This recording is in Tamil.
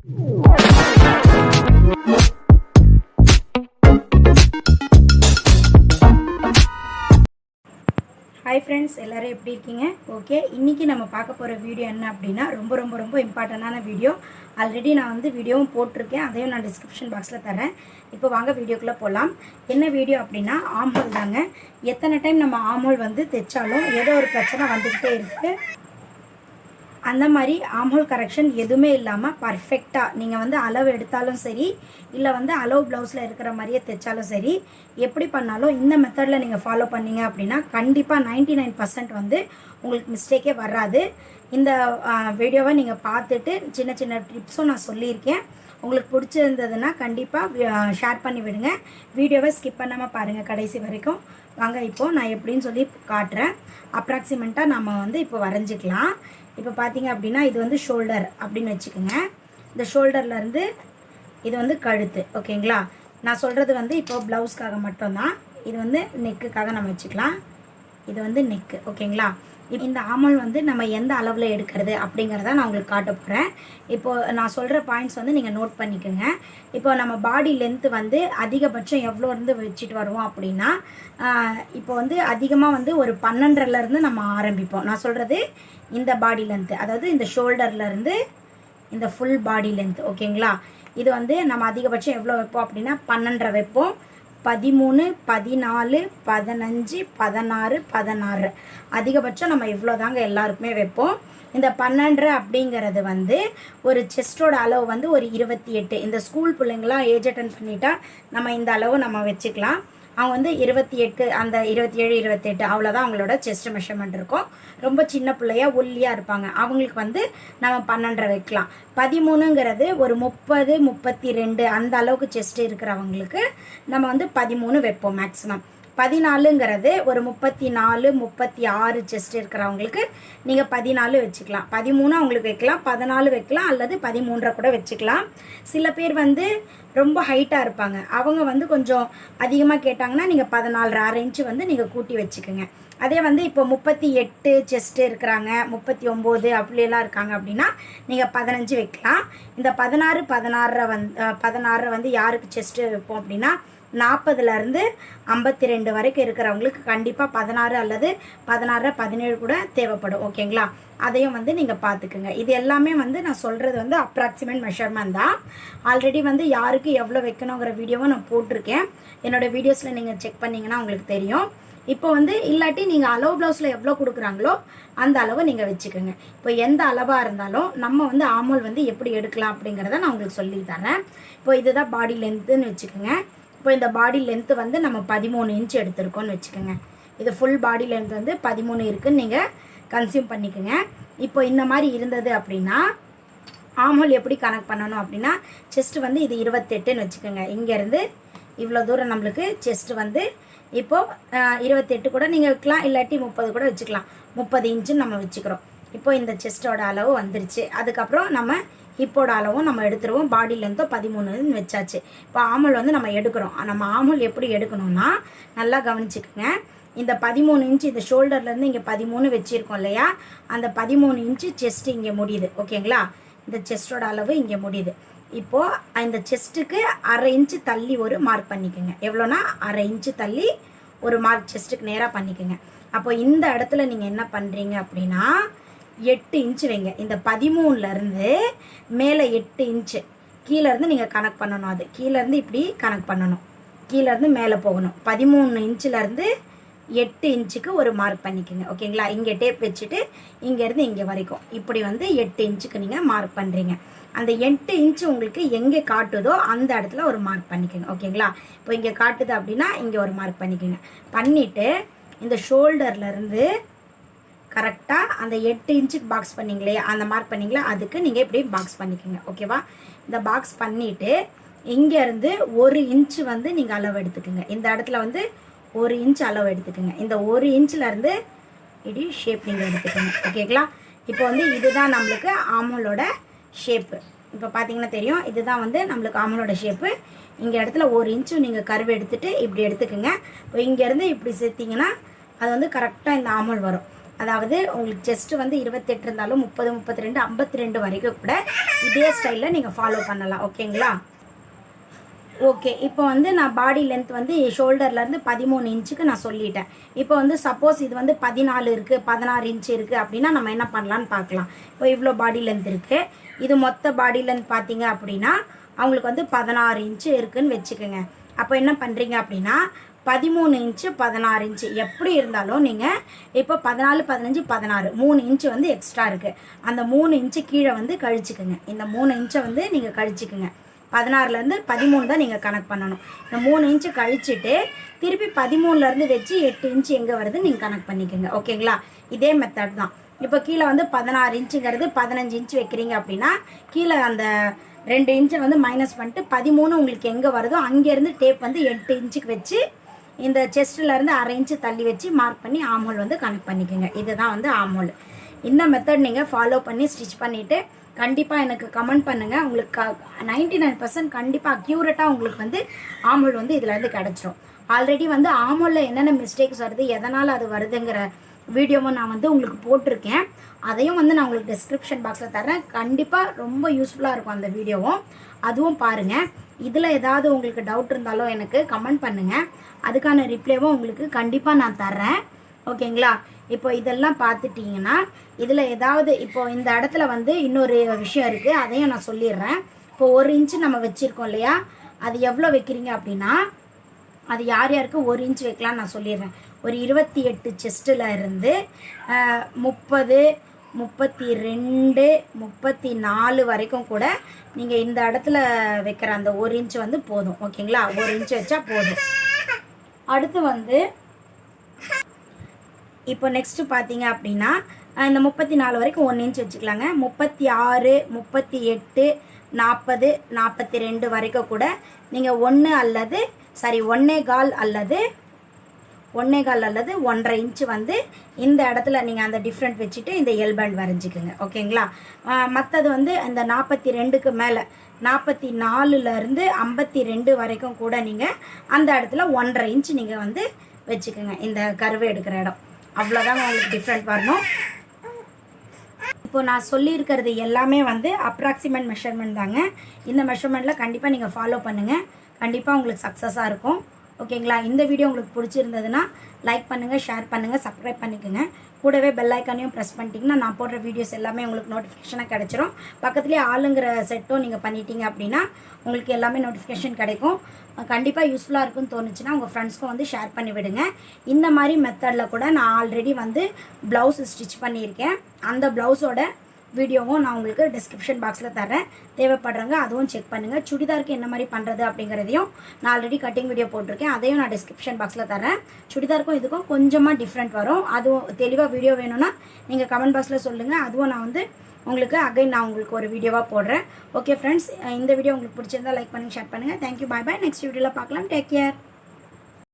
ஹாய் ஃப்ரெண்ட்ஸ், எல்லோரும் எப்படி இருக்கீங்க? ஓகே, இன்றைக்கி நம்ம பார்க்க போகிற வீடியோ என்ன அப்படின்னா ரொம்ப இம்பார்ட்டண்டான வீடியோ. ஆல்ரெடி நான் வந்து வீடியோவும் போட்டிருக்கேன், அதையும் நான் டிஸ்கிரிப்ஷன் பாக்ஸில் தரேன். இப்போ வாங்க வீடியோக்குள்ளே போகலாம். என்ன வீடியோ அப்படின்னா ஆம்ஹோல் தாங்க. எத்தனை டைம் நம்ம ஆம்ஹோல் வந்து தைச்சாலும் ஏதோ ஒரு பிரச்சனை வந்துக்கிட்டே இருக்குது. அந்த மாதிரி ஆம்ஹோல் கரெக்ஷன் எதுவுமே இல்லாமல் பர்ஃபெக்டாக நீங்கள் வந்து அளவு எடுத்தாலும் சரி, இல்லை வந்து அளவு ப்ளவுஸில் இருக்கிற மாதிரியே தைச்சாலும் சரி, எப்படி பண்ணாலும் இந்த மெத்தடில் நீங்கள் ஃபாலோ பண்ணீங்க அப்படின்னா கண்டிப்பாக 99% வந்து உங்களுக்கு மிஸ்டேக்கே வராது. இந்த வீடியோவை நீங்கள் பார்த்துட்டு சின்ன சின்ன டிப்ஸும் நான் சொல்லியிருக்கேன். உங்களுக்கு பிடிச்சிருந்ததுன்னா கண்டிப்பாக ஷேர் பண்ணி விடுங்க. வீடியோவை ஸ்கிப் பண்ணாமல் பாருங்கள் கடைசி வரைக்கும். வாங்க இப்போது நான் எப்படின்னு சொல்லி காட்டுறேன். அப்ராக்சிமெண்ட்டாக நம்ம வந்து இப்போ வரைஞ்சிக்கலாம். இப்போ பார்த்தீங்க அப்படின்னா இது வந்து ஷோல்டர் அப்படின்னு வச்சுக்கோங்க. இந்த ஷோல்டர்லேருந்து இது வந்து கழுத்து. ஓகேங்களா? நான் சொல்கிறது வந்து இப்போ ப்ளவுஸ்க்காக மட்டும்தான். இது வந்து நெக்குக்காக நம்ம வச்சுக்கலாம். இது வந்து நெக்கு. ஓகேங்களா? இந்த ஆம்ஹோல் வந்து நம்ம எந்த அளவில் எடுக்கிறது அப்படிங்கிறத நான் உங்களுக்கு காட்ட போகிறேன். இப்போது நான் சொல்கிற பாயிண்ட்ஸ் வந்து நீங்கள் நோட் பண்ணிக்கோங்க. இப்போ நம்ம பாடி லென்த்து வந்து அதிகபட்சம் எவ்வளோ இருந்து வச்சுட்டு வருவோம் அப்படின்னா, இப்போ வந்து அதிகமாக வந்து ஒரு 12லேருந்து நம்ம ஆரம்பிப்போம். நான் சொல்கிறது இந்த பாடி லென்த்து, அதாவது இந்த ஷோல்டர்லேருந்து இந்த ஃபுல் பாடி லென்த். ஓகேங்களா? இது வந்து நம்ம அதிகபட்சம் எவ்வளோ வைப்போம் அப்படின்னா 12 வைப்போம். 13, 14, 15, 16, 16 அதிகபட்சம் நம்ம இவ்வளோ தாங்க எல்லாருக்குமே வைப்போம். இந்த 12 அப்படிங்கிறது வந்து ஒரு செஸ்டோட அளவு வந்து ஒரு 28. இந்த ஸ்கூல் பிள்ளைங்களாம் ஏஜ் அட்டன் பண்ணிட்டா நம்ம இந்த அளவு நம்ம வச்சுக்கலாம். அவங்க வந்து 28, அந்த 27, 28 அவ்வளோதான் அவங்களோட செஸ்ட் மெஷர்மெண்ட் இருக்கும். ரொம்ப சின்ன பிள்ளையாக ஒல்லியாக இருப்பாங்க, அவங்களுக்கு வந்து நம்ம 12 வைக்கலாம். 13ங்கிறது ஒரு 30, 32 அந்த அளவுக்கு செஸ்ட் இருக்கிறவங்களுக்கு நம்ம வந்து 13 வைப்போம் மேக்ஸிமம். 14ங்கிறது ஒரு 34, 36 செஸ்ட் இருக்கிறவங்களுக்கு நீங்கள் 14 வச்சுக்கலாம். 13 அவங்களுக்கு வைக்கலாம், 14 வைக்கலாம், அல்லது 13 கூட வச்சுக்கலாம். சில பேர் வந்து ரொம்ப ஹைட்டாக இருப்பாங்க, அவங்க வந்து கொஞ்சம் அதிகமாக கேட்டாங்கன்னா நீங்கள் 14 1/2 இன்ச்சு வந்து நீங்கள் கூட்டி வச்சுக்கோங்க. அதே வந்து இப்போ 38 செஸ்ட்டு இருக்கிறாங்க, 39 அப்படியெல்லாம் இருக்காங்க அப்படின்னா நீங்கள் 15 வைக்கலாம். இந்த 16 வந்து யாருக்கு செஸ்ட்டு வைப்போம் அப்படின்னா 40லேருந்து 52 வரைக்கும் இருக்கிறவங்களுக்கு கண்டிப்பாக 16 அல்லது 16, 17 கூட தேவைப்படும். ஓகேங்களா? அதையும் வந்து நீங்கள் பார்த்துக்குங்க. இது எல்லாமே வந்து நான் சொல்கிறது வந்து அப்ராக்சிமேட் மெஷர்மெண்ட் தான். ஆல்ரெடி வந்து யாருக்கு எவ்வளோ வைக்கணுங்கிற வீடியோவை நான் போட்டிருக்கேன். என்னோடய வீடியோஸில் நீங்கள் செக் பண்ணிங்கன்னா உங்களுக்கு தெரியும். இப்போ வந்து இல்லாட்டி நீங்கள் அளவு ப்ளவுஸில் எவ்வளோ கொடுக்குறாங்களோ அந்த அளவை நீங்கள் வச்சுக்கோங்க. இப்போ எந்த அளவாக இருந்தாலும் நம்ம வந்து ஆம்ஹோல் வந்து எப்படி எடுக்கலாம் அப்படிங்கிறத நான் உங்களுக்கு சொல்லி தரேன். இப்போ இதுதான் பாடி லென்த்துன்னு வச்சுக்கோங்க. இப்போ இந்த பாடி லென்த்து வந்து நம்ம 13 இன்ச் எடுத்திருக்கோன்னு வச்சுக்கோங்க. இது ஃபுல் பாடி லென்த் வந்து 13 இருக்குதுன்னு நீங்கள் கன்சியூம் பண்ணிக்கோங்க. இப்போ இந்த மாதிரி இருந்தது அப்படின்னா ஆம்ஹோல் எப்படி கனெக்ட் பண்ணணும் அப்படின்னா, செஸ்ட்டு வந்து இது 28ன்னு வச்சுக்கோங்க. இங்கேருந்து இவ்வளோ தூரம் நம்மளுக்கு செஸ்ட்டு வந்து இப்போது 28 கூட நீங்கள் வைக்கலாம், இல்லாட்டி 30 கூட வச்சுக்கலாம். 30 இன்ச்சுன்னு நம்ம வச்சுக்கிறோம். இப்போ இந்த செஸ்ட்டோட அளவு வந்துருச்சு. அதுக்கப்புறம் நம்ம ஹிப்போட அளவும் நம்ம எடுத்துருவோம். பாடி லென்த்தோ 13ன்னு வச்சாச்சு. இப்போ ஆம்ஹோல் வந்து நம்ம எடுக்கிறோம். நம்ம ஆம்ஹோல் எப்படி எடுக்கணும்னா நல்லா கவனிச்சுக்கோங்க. இந்த 13 இன்ச்சு இந்த ஷோல்டர்லேருந்து இங்கே 13 வச்சுருக்கோம் இல்லையா, அந்த 13 இன்ச்சு செஸ்ட்டு இங்கே முடியுது. ஓகேங்களா? இந்த செஸ்ட்டோட அளவு இங்கே முடியுது. இப்போது இந்த செஸ்ட்டுக்கு 1/2 இன்ச்சு தள்ளி ஒரு மார்க் பண்ணிக்கோங்க. எவ்வளோனா 1/2 இன்ச்சு தள்ளி ஒரு மார்க் செஸ்ட்டுக்கு நேராக பண்ணிக்கோங்க. அப்போ இந்த இடத்துல நீங்கள் என்ன பண்ணுறீங்க அப்படின்னா 8 இன்ச்சு வைங்க. இந்த 13லேருந்து மேலே 8 இன்ச்சு கீழேருந்து நீங்கள் கனெக்ட் பண்ணணும். அது கீழேருந்து இப்படி கனெக்ட் பண்ணணும், கீழேருந்து மேலே போகணும். 13 இன்ச்சிலேருந்து 8 இன்ச்சுக்கு ஒரு மார்க் பண்ணிக்கோங்க. ஓகேங்களா? இங்கே டேப் வச்சுட்டு இங்கேருந்து இங்கே வரைக்கும் இப்படி வந்து 8 இன்ச்சுக்கு நீங்கள் மார்க் பண்ணுறீங்க. அந்த 8 இன்ச்சு உங்களுக்கு எங்கே காட்டுதோ அந்த இடத்துல ஒரு மார்க் பண்ணிக்கோங்க. ஓகேங்களா? இப்போ இங்கே காட்டுது அப்படின்னா இங்கே ஒரு மார்க் பண்ணிக்கோங்க. பண்ணிவிட்டு இந்த ஷோல்டர்லேருந்து கரெக்டாக அந்த 8 இன்ச்சுக்கு பாக்ஸ் பண்ணிங்களே, அந்த மார்க் பண்ணிங்களா, அதுக்கு நீங்கள் இப்படி பாக்ஸ் பண்ணிக்கோங்க. ஓகேவா? இந்த பாக்ஸ் பண்ணிவிட்டு இங்கேருந்து 1 இன்ச்சு வந்து நீங்கள் அளவு எடுத்துக்கோங்க. இந்த இடத்துல வந்து 1 இன்ச் அளவு எடுத்துக்கோங்க. இந்த 1 இன்ச்சிலேருந்து இப்படி ஷேப் நீங்கள் எடுத்துக்கோங்க. ஓகேங்களா? இப்போ வந்து இதுதான் நம்மளுக்கு ஆம்ஹோலோட ஷேப்பு. இப்போ பார்த்தீங்கன்னா தெரியும், இதுதான் வந்து நம்மளுக்கு ஆம்ஹோலோட ஷேப்பு. இங்கே இடத்துல 1 இன்ச்சு நீங்கள் கருவு எடுத்துகிட்டு இப்படி எடுத்துக்கோங்க. இப்போ இங்கேருந்து இப்படி சேர்த்திங்கன்னா அது வந்து கரெக்டாக இந்த ஆம்ஹோல் வரும். அதாவது உங்களுக்கு செஸ்ட் வந்து 28 இருந்தாலும் 30, 32, 52 வரைக்கும் கூட இதே ஸ்டைலில் நீங்கள் ஃபாலோ பண்ணலாம். ஓகேங்களா? ஓகே, இப்போ வந்து நான் பாடி லென்த் வந்து ஷோல்டர்லேருந்து 13 இன்ச்சுக்கு நான் சொல்லிட்டேன். இப்போ வந்து சப்போஸ் இது வந்து 14 இருக்குது, 16 இன்ச்சு இருக்குது அப்படின்னா நம்ம என்ன பண்ணலான்னு பார்க்கலாம். இப்போ இவ்வளோ பாடி லென்த் இருக்குது. இது மொத்த பாடி லென்த் பார்த்தீங்க அப்படின்னா அவங்களுக்கு வந்து 16 இன்ச்சு இருக்குதுன்னு வச்சுக்கோங்க. அப்போ என்ன பண்ணுறீங்க அப்படின்னா 13 இன்ச்சு 16 இன்ச்சு எப்படி இருந்தாலும் நீங்கள் இப்போ 14, 15, 16 3 இன்ச்சு வந்து எக்ஸ்ட்ரா இருக்குது. அந்த 3 இன்ச்சு கீழே வந்து கழிச்சுக்குங்க. இந்த 3 இன்ச்சை வந்து நீங்கள் கழிச்சுக்குங்க. 16லேருந்து 13 தான் நீங்கள் கணக்கு பண்ணணும். இந்த 3 இன்ச்சு கழிச்சுட்டு திருப்பி 13லேருந்து வச்சு 8 இன்ச்சு எங்கே வருதுன்னு நீங்கள் கணக்கு பண்ணிக்கோங்க. ஓகேங்களா? இதே மெத்தட் தான். இப்போ கீழே வந்து 16 இன்ச்சுங்கிறது 15 இன்ச்சு வைக்கிறீங்க அப்படின்னா கீழே அந்த 2 இன்ச்சை வந்து மைனஸ் பண்ணிட்டு 13 உங்களுக்கு எங்கே வருதோ அங்கேருந்து டேப் வந்து 8 இன்ச்சுக்கு வச்சு இந்த செஸ்ட்லேருந்து 1/2 இன்ச்சு தள்ளி வச்சு மார்க் பண்ணி ஆம்ஹோல் வந்து கனெக்ட் பண்ணிக்கோங்க. இதுதான் வந்து ஆம்ஹோல். இந்த மெத்தட் நீங்கள் ஃபாலோ பண்ணி ஸ்டிச் பண்ணிவிட்டு கண்டிப்பாக எனக்கு கமெண்ட் பண்ணுங்கள். உங்களுக்கு 99% கண்டிப்பாக அக்யூரேட்டாக உங்களுக்கு வந்து ஆம்ஹோல் வந்து இதிலேருந்து கிடச்சிரும். ஆல்ரெடி வந்து ஆம்ஹோலில் என்னென்ன மிஸ்டேக்ஸ் வருது, எதனால் அது வருதுங்கிற வீடியோவும் நான் வந்து உங்களுக்கு போட்டிருக்கேன். அதையும் வந்து நான் உங்களுக்கு டிஸ்கிரிப்ஷன் பாக்ஸில் தரேன். கண்டிப்பாக ரொம்ப யூஸ்ஃபுல்லாக இருக்கும் அந்த வீடியோவும். அதுவும் பாருங்கள். இதில் ஏதாவது உங்களுக்கு டவுட் இருந்தாலும் எனக்கு கமெண்ட் பண்ணுங்கள். அதுக்கான ரிப்ளைவும் உங்களுக்கு கண்டிப்பாக நான் தர்றேன். ஓகேங்களா? இப்போ இதெல்லாம் பார்த்துட்டிங்கன்னா இதில் ஏதாவது இப்போ இந்த இடத்துல வந்து இன்னொரு விஷயம் இருக்குது, அதையும் நான் சொல்லிடுறேன். இப்போ 1 இன்ச்சு நம்ம வச்சுருக்கோம் இல்லையா, அது எவ்வளோ வைக்கிறீங்க அப்படின்னா அது யார் யாருக்கு 1 இன்ச் வைக்கலான்னு நான் சொல்லிடுறேன். ஒரு 28 செஸ்ட்டில் இருந்து 30, 32, 34 வரைக்கும் கூட நீங்கள் இந்த இடத்துல வைக்கிற அந்த 1 இன்ச் வந்து போதும். ஓகேங்களா? 1 இன்ச் வச்சா போதும். அடுத்து வந்து இப்போ நெக்ஸ்ட்டு பார்த்தீங்க அப்படின்னா இந்த 34 வரைக்கும் 1 இன்ச் வச்சுக்கலாங்க. 36, 38, 40, 42 வரைக்கும் கூட நீங்கள் 1 அல்லது 1.25 அல்லது 1.5 இன்ச்சு வந்து இந்த இடத்துல நீங்கள் அந்த டிஃப்ரெண்ட் வச்சுட்டு இந்த எல்பேண்ட் வரைஞ்சிக்குங்க. ஓகேங்களா? மற்றது வந்து இந்த 42க்கு மேலே 44லேருந்து 52 வரைக்கும் கூட நீங்கள் அந்த இடத்துல 1.5 இன்ச்சு நீங்கள் வந்து வச்சுக்கோங்க. இந்த கருவை எடுக்கிற இடம் அவ்வளோதாங்க உங்களுக்கு டிஃப்ரெண்ட் வரணும். இப்போ நான் சொல்லியிருக்கிறது எல்லாமே வந்து அப்ராக்சிமேட் மெஷர்மெண்ட் தாங்க. இந்த மெஷர்மெண்ட்டில் கண்டிப்பாக நீங்கள் ஃபாலோ பண்ணுங்கள். கண்டிப்பாக உங்களுக்கு சக்ஸஸாக இருக்கும். ஓகேங்களா? இந்த வீடியோ உங்களுக்கு பிடிச்சிருந்ததுன்னா லைக் பண்ணுங்கள், ஷேர் பண்ணுங்கள், சப்ஸ்கிரைப் பண்ணிக்கோங்க. கூடவே பெல் ஐக்கானையும் ப்ரெஸ் பண்ணிட்டீங்கன்னா நான் போடுற வீடியோஸ் எல்லாமே உங்களுக்கு நோட்டிஃபிகேஷனாக கிடச்சிரும். பக்கத்துலேயே ஆளுங்கிற செட்டும் நீங்கள் பண்ணிட்டீங்க அப்படின்னா உங்களுக்கு எல்லாமே நோட்டிஃபிகேஷன் கிடைக்கும். கண்டிப்பாக யூஸ்ஃபுல்லாக இருக்குன்னு தோணுச்சுன்னா உங்கள் ஃப்ரெண்ட்ஸ்க்கும் வந்து ஷேர் பண்ணி விடுங்க. இந்த மாதிரி மெத்தடில் கூட நான் ஆல்ரெடி வந்து ப்ளவுஸ் ஸ்டிச் பண்ணியிருக்கேன். அந்த ப்ளவுஸோட வீடியோவும் நான் உங்களுக்கு டிஸ்கிரிப்ஷன் பாக்ஸில் தரேன். தேவைப்படுறவங்க அதுவும் செக் பண்ணுங்கள். சுடிதாருக்கு என்ன மாதிரி பண்ணுறது அப்படிங்கிறதையும் நான் ஆல்ரெடி கட்டிங் வீடியோ போட்டிருக்கேன். அதையும் நான் டிஸ்கிரிப்ஷன் பாக்ஸில் தரேன். சுடிதாருக்கும் இதுக்கும் கொஞ்சமாக டிஃப்ரெண்ட் வரும். அதுவும் தெளிவாக வீடியோ வேணும்னா நீங்கள் கமெண்ட் பாக்ஸில் சொல்லுங்கள். அதுவும் நான் வந்து உங்களுக்கு அகைன் நான் உங்களுக்கு ஒரு வீடியோவாக போடுறேன். ஓகே ஃப்ரெண்ட்ஸ், இந்த வீடியோ உங்களுக்கு பிடிச்சிருந்தா லைக் பண்ணுங்கள், ஷேர் பண்ணுங்கள். தேங்க்யூ, பாய் பாய். நெக்ஸ்ட் வீடியோவில் பார்க்கலாம். Take care.